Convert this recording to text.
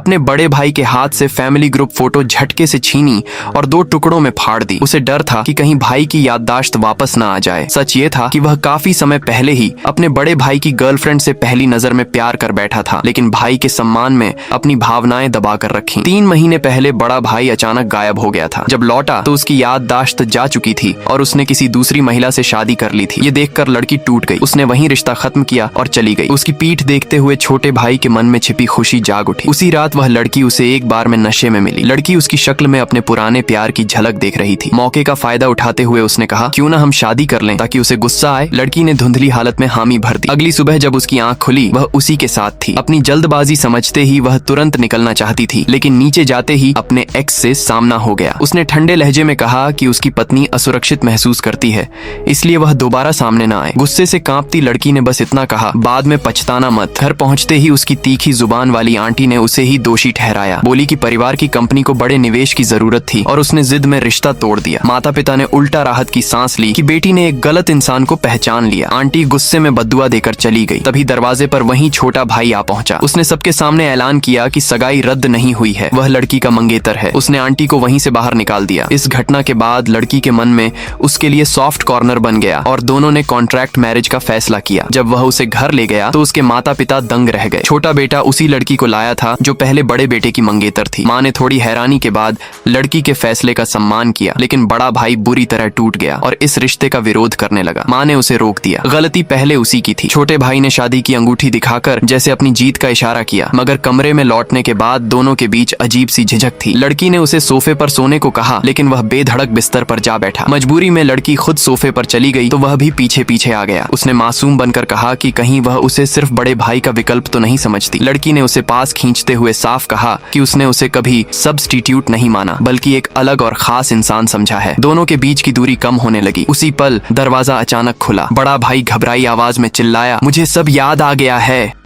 अपने बड़े भाई के हाथ से फैमिली ग्रुप फोटो झटके से छीनी और 2 टुकड़ों में फाड़ दी। उसे डर था कि कहीं भाई की याददाश्त वापस न आ जाए। सच ये था कि वह काफी समय पहले ही अपने बड़े भाई की गर्लफ्रेंड से पहली नजर में प्यार कर बैठा था, लेकिन भाई के सम्मान में अपनी भावनाएं दबा कर रखी। 3 महीने पहले बड़ा भाई अचानक गायब हो गया था। जब लौटा तो उसकी याददाश्त जा चुकी थी और उसने किसी दूसरी महिला से शादी कर ली थी। ये देखकर लड़की टूट गई। उसने वहीं रिश्ता खत्म किया और चली गई। उसकी पीठ देखते हुए छोटे भाई के मन में छिपी खुशी जाग उठी। उसी रात वह लड़की उसे एक बार में नशे में मिली। लड़की उसकी शक्ल में अपने पुराने प्यार की झलक देख रही थी। मौके का फायदा उठाते हुए उसने कहा, क्यों ना हम शादी कर लें ताकि उसे गुस्सा आए। लड़की ने धुंधली हालत में हामी भर दी। अगली सुबह जब उसकी आंख खुली, वह उसी के साथ थी। अपनी जल्दबाजी समझते ही वह तुरंत निकलना चाहती थी, लेकिन नीचे जाते ही अपने एक्स से सामना हो गया। उसने ठंडे लहजे में कहा कि उसकी पत्नी असुरक्षित महसूस करती है, इसलिए वह दोबारा सामने न आए। गुस्से से कांपती लड़की ने बस इतना कहा, बाद में पछताना मत। घर पहुंचते ही उसकी तीखी जुबान वाली आंटी ने उसे ही दोषी ठहराया। बोली कि परिवार की कंपनी को बड़े निवेश की जरूरत थी और उसने जिद में रिश्ता तोड़ दिया। माता पिता ने उल्टा राहत की सांस ली कि बेटी ने एक गलत इंसान को पहचान लिया। आंटी गुस्से में बद्दुआ देकर चली गई। तभी दरवाजे पर वहीं छोटा भाई आ पहुंचा। उसने सबके सामने ऐलान किया कि सगाई रद्द नहीं हुई है, वह लड़की का मंगेतर है। उसने आंटी को वहीं से बाहर निकाल दिया। इस घटना के बाद लड़की के मन में उसके लिए सॉफ्ट कॉर्नर बन गया और दोनों ने कॉन्ट्रैक्ट मैरिज का फैसला किया। जब वह उसे घर ले गया तो उसके माता पिता दंग रह गए। छोटा बेटा उसी लड़की को लाया था जो पहले बड़े बेटे की मंगेतर थी। माँ ने थोड़ी हैरानी के बाद लड़की के फैसले का सम्मान किया, लेकिन बड़ा भाई बुरी तरह टूट गया और इस रिश्ते का विरोध करने लगा। माँ ने उसे रोक दिया। गलती पहले उसी की थी। छोटे भाई ने शादी की अंगूठी दिखाकर जैसे अपनी जीत का इशारा किया, मगर कमरे में लौटने के बाद दोनों के बीच अजीब सी झिझक थी। लड़की ने उसे सोफे पर सोने को कहा, लेकिन वह बेधड़क बिस्तर पर जा बैठा। मजबूरी में लड़की खुद सोफे पर चली गई तो वह भी पीछे पीछे आ गया। उसने मासूम बनकर कहा कि कहीं वह उसे सिर्फ बड़े भाई का विकल्प तो नहीं समझती। लड़की ने उसे पास खींचते हुए साफ कहा कि उसने उसे कभी सब्स्टिट्यूट नहीं माना, बल्कि एक अलग और खास इंसान समझा है। दोनों के बीच की दूरी कम होने लगी। उसी पल दरवाजा अचानक खुला। बड़ा भाई घबराई आवाज में चिल्लाया, मुझे सब याद आ गया है।